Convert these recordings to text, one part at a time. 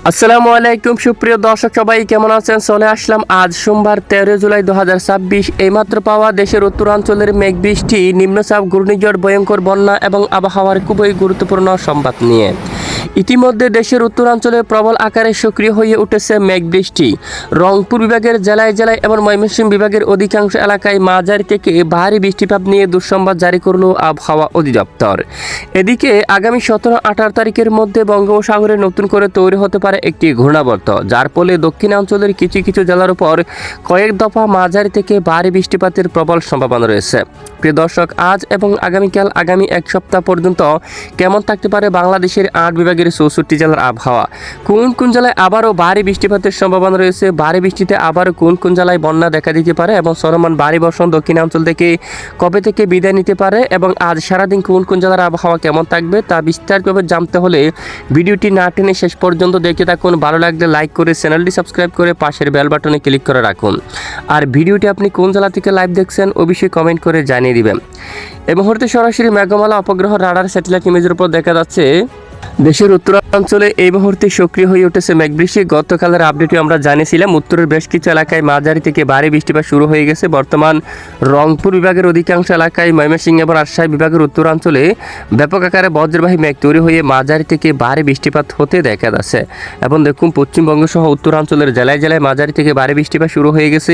আসসালামু আলাইকুম সুপ্রিয় দর্শক সবাই কেমন আছেন? চলে আসলাম আজ সোমবার 13 জুলাই 2026। এইমাত্র পাওয়া দেশের উত্তরাঞ্চলের মেঘ বৃষ্টি, নিম্নচাপ, ঘূর্ণিঝড়, ভয়ঙ্কর বন্যা এবং আবহাওয়ার খুবই গুরুত্বপূর্ণ সংবাদ নিয়ে। ইতিমধ্যে দেশের উত্তরাঞ্চলে প্রবল আকারে সক্রিয় হয়ে উঠেছে মেঘ বৃষ্টি। রংপুর বিভাগের জেলায় জেলায় এবং ময়মনসিংহ বিভাগের অধিকাংশ এলাকায় মাঝারি থেকে ভারী বৃষ্টিপাত নিয়ে দুঃসংবাদ জারি করল আবহাওয়া অধিদপ্তর। এদিকে আগামী 17-18 তারিখের মধ্যে বঙ্গোপসাগরে নতুন করে তৈরি হতে পারে একটি ঘূর্ণাবর্ত, যার ফলে দক্ষিণাঞ্চলের কিছু কিছু জেলার উপর কয়েক দফা মাঝারি থেকে ভারী বৃষ্টিপাতের প্রবল সম্ভাবনা রয়েছে। প্রিয় দর্শক, আজ এবং আগামীকাল আগামী এক সপ্তাহ পর্যন্ত কেমন থাকতে পারে বাংলাদেশের 8 বিভাগের 64 জেলার আবহাওয়া? কোন কোন জেলায় আবারও ভারী বৃষ্টিপাতের সম্ভাবনা রয়েছে? ভারী বৃষ্টিতে আবারও কোন কোন জেলায় বন্যা দেখা দিতে পারে এবং চলমান ভারী বর্ষণ দক্ষিণাঞ্চল থেকে কবে থেকে বিদায় নিতে পারে এবং আজ সারাদিন কোন কোন জেলার আবহাওয়া কেমন থাকবে তা বিস্তারিতভাবে জানতে হলে ভিডিওটি না টেনে শেষ পর্যন্ত দেখতে থাকুন। ভালো লাগলে লাইক করে চ্যানেলটি সাবস্ক্রাইব করে পাশের বেল বাটনে ক্লিক করে রাখুন। আর ভিডিওটি আপনি কোন জেলা থেকে লাইভ দেখছেন অবশ্যই কমেন্ট করে জানিয়ে দিবেন। এই মুহূর্তে সরাসরি মেঘমালা উপগ্রহ রাডার স্যাটেলাইট ইমেজের উপর দেখা যাচ্ছে দেশের উত্তরাঞ্চলে এই মুহূর্তে সক্রিয় হয়ে উঠেছে মেঘবৃষ্টি। গতকালের আপডেটে আমরা জানিয়েছিলাম উত্তরের বেশ কিছু এলাকায় মাঝারি থেকে ভারী বৃষ্টিপাত শুরু হয়ে গেছে। বর্তমান রংপুর বিভাগের অধিকাংশ এলাকায়, ময়মনসিংহ এবং রাজশাহী বিভাগের উত্তরাঞ্চলে ব্যাপক আকারে বজ্রবাহী মেঘ তৈরি হয়ে মাঝারি থেকে ভারী বৃষ্টিপাত হতে দেখা যাচ্ছে। এবং দেখুন, পশ্চিমবঙ্গ সহ উত্তরাঞ্চলের জেলায় জেলায় মাঝারি থেকে ভারী বৃষ্টিপাত শুরু হয়ে গেছে।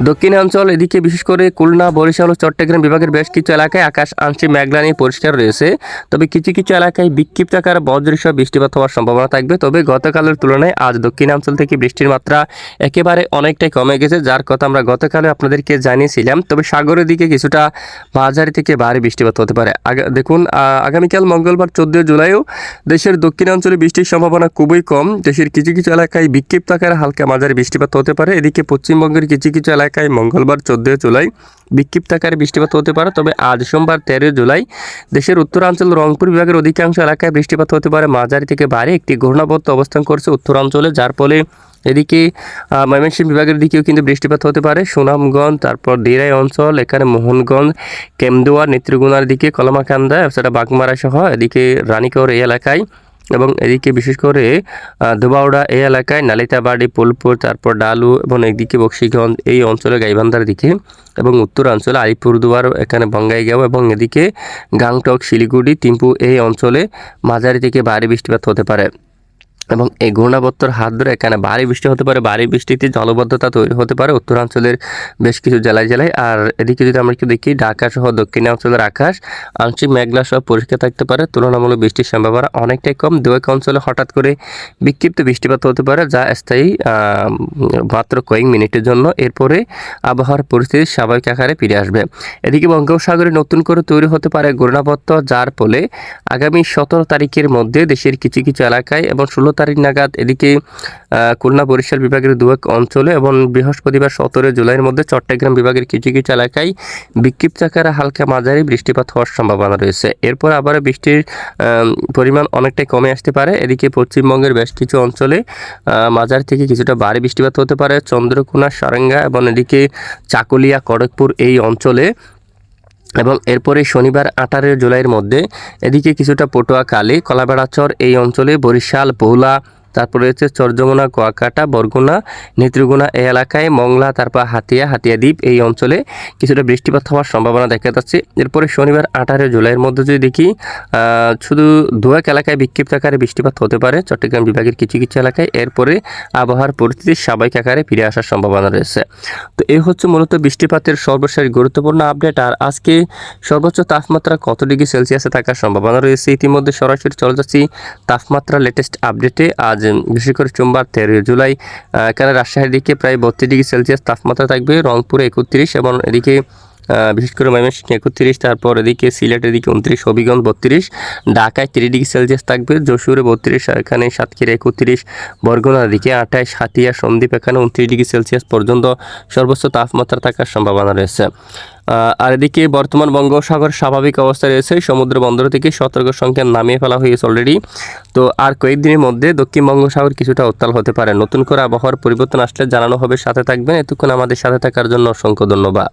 দক্ষিণাঞ্চল, এদিকে বিশেষ করে খুলনা, বরিশাল ও চট্টগ্রাম বিভাগের বেশ কিছু এলাকায় আকাশ আংশিক মেঘলা নিয়ে পরিষ্কার রয়েছে। তবে কিছু কিছু এলাকায় বিক্ষিপ্ত আকারে বজ্রসহ বৃষ্টিপাত হওয়ার সম্ভাবনা থাকবে। তবে গতকালের তুলনায় আজ দক্ষিণাঞ্চল থেকে বৃষ্টির মাত্রা একেবারে অনেকটাই কমে গেছে, যার কথা আমরা গতকালে আপনাদেরকে জানিয়েছিলাম। তবে সাগরের দিকে কিছুটা মাঝারি থেকে ভারী বৃষ্টিপাত হতে পারে। দেখুন, আগামীকাল মঙ্গলবার 14 জুলাইও দেশের দক্ষিণাঞ্চলে বৃষ্টির সম্ভাবনা খুবই কম। দেশের কিছু কিছু এলাকায় বিক্ষিপ্ত আকারে হালকা মাঝারি বৃষ্টিপাত হতে পারে। এদিকে পশ্চিমবঙ্গের কিছু কিছু এলাকায় মঙ্গলবার 14 জুলাই বিক্ষিপ্ত আকারে বৃষ্টিপাত হতে পারে। তবে আজ সোমবার 13 জুলাই দেশের উত্তরাঞ্চল রংপুর বিভাগের অধিকাংশ এলাকায় বৃষ্টিপাত হতে পারে মাঝারি থেকে ভারী। একটি ঘূর্ণাবর্ত অবস্থান করছে উত্তরাঞ্চলে, যার ফলে এদিকে ময়মনসিংহ বিভাগের দিকেও কিন্তু বৃষ্টিপাত হতে পারে। সুনামগঞ্জ, তারপর দিরাই অঞ্চল, এখানে মোহনগঞ্জ, কেন্দুয়া, নেত্রকোনার দিকে, কলামাকান্দা, সেটা বাগমারা সহ এদিকে রানীকর এই এলাকায় এবং এদিকে বিশেষ করে ধোবাউড়া এই এলাকায়, নালিতাবাড়ি, ফুলপুর, তারপর ডালু এবং এদিকে বক্সিগঞ্জ এই অঞ্চলে, গাইবান্ধার দিকে এবং উত্তরাঞ্চলে আলিপুরদুয়ার, এখানে বঙ্গাইগাঁও এবং এদিকে গাংটক, শিলিগুড়ি, থিম্পু এই অঞ্চলে মাঝারি থেকে ভারী বৃষ্টিপাত হতে পারে। এবং এই ঘূর্ণাবর্তর হাত ধরে এখানে ভারী বৃষ্টি হতে পারে। ভারী বৃষ্টিতে জলবদ্ধতা তৈরি হতে পারে উত্তরাঞ্চলের বেশ কিছু জেলায় জেলায়। আর এদিকে যদি আমরা একটু দেখি, ঢাকা সহ দক্ষিণাঞ্চলের আকাশ আংশিক মেঘলা সহ পরিষ্কার থাকতে পারে। তুলনামূলক বৃষ্টির সম্ভাবনা অনেকটাই কম। দু এক অঞ্চলে হঠাৎ করে বিক্ষিপ্ত বৃষ্টিপাত হতে পারে, যা স্থায়ী মাত্র কয়েক মিনিটের জন্য। এরপরে আবহাওয়ার পরিস্থিতি স্বাভাবিক আকারে ফিরে আসবে। এদিকে বঙ্গোপসাগরে নতুন করে তৈরি হতে পারে ঘূর্ণাবর্ত, যার ফলে আগামী 17 তারিখের মধ্যে দেশের কিছু কিছু এলাকায় এবং 16 তারিখ নাগাদ এদিকে খুলনা, বরিশাল বিভাগের দু এক অঞ্চলে এবং বৃহস্পতিবার 17 জুলাইয়ের মধ্যে চট্টগ্রাম বিভাগের কিছু কিছু এলাকায় বিক্ষিপ্ত আকারে হালকা মাঝারি বৃষ্টিপাত হওয়ার সম্ভাবনা রয়েছে। এরপর আবার বৃষ্টির পরিমাণ অনেকটাই কমে আসতে পারে। এদিকে পশ্চিমবঙ্গের বেশ কিছু অঞ্চলে মাঝারি থেকে কিছুটা ভারী বৃষ্টিপাত হতে পারে। চন্দ্রকোনা, সারেঙ্গা এবং এদিকে চাকুলিয়া, খড়গপুর এই অঞ্চলে। এবং এরপরে শনিবার 18 জুলাইয়ের মধ্যে এদিকে কিছুটা পটুয়াখালী, কলাবেড়াচর এই অঞ্চলে, বরিশাল, ভোলা, তারপরে হচ্ছে চরযমুনা, কুয়াকাটা, বরগুনা, নেত্রকোনা এই এলাকায়, মংলা, তারপর হাতিয়াদ্বীপ এই অঞ্চলে কিছুটা বৃষ্টিপাত হওয়ার সম্ভাবনা দেখা যাচ্ছে। এরপরে শনিবার 18 জুলাইয়ের মধ্যে যদি দেখি, শুধু দু এক এলাকায় বিক্ষিপ্ত আকারে বৃষ্টিপাত হতে পারে চট্টগ্রাম বিভাগের কিছু কিছু এলাকায়। এরপরে আবহাওয়ার পরিস্থিতি স্বাভাবিক আকারে ফিরে আসার সম্ভাবনা রয়েছে। তো এই হচ্ছে মূলত বৃষ্টিপাতের সর্বশেষ গুরুত্বপূর্ণ আপডেট। আর আজকে সর্বোচ্চ তাপমাত্রা কত ডিগ্রি সেলসিয়াসে থাকার সম্ভাবনা রয়েছে ইতিমধ্যে সরাসরি চলে যাচ্ছি তাপমাত্রা লেটেস্ট আপডেটে। আজ বিশেষ করে সোমবার 13 জুলাই এখানে রাজশাহীর দিকে প্রায় 32 ডিগ্রি সেলসিয়াস তাপমাত্রা থাকবে, রংপুরে 31 এবং এদিকে বিশেষ করে ময়মনসিংহ 31, তারপর এদিকে সিলেটের দিকে 29, হবিগঞ্জ 32, ঢাকায় 30 ডিগ্রি সেলসিয়াস থাকবে, যশোরে 32, এখানে সাতক্ষীরা 31, বরগুনার দিকে 28, হাতিয়া, সন্দ্বীপ এখানে 29 ডিগ্রি সেলসিয়াস পর্যন্ত সর্বোচ্চ তাপমাত্রা থাকার সম্ভাবনা রয়েছে। আর এদিকে বর্তমান বঙ্গোপসাগর স্বাভাবিক অবস্থায় রয়েছে। সমুদ্র বন্দর থেকে সতর্ক সংখ্যা নামিয়ে ফেলা হয়েছে অলরেডি। তো আর কয়েকদিনের মধ্যে দক্ষিণ বঙ্গোপসাগর কিছুটা উত্তাল হতে পারে। নতুন করে আবহাওয়ার পরিবর্তন আসলে জানানো হবে, সাথে থাকবেন। এতক্ষণ আমাদের সাথে থাকার জন্য অসংখ্য ধন্যবাদ।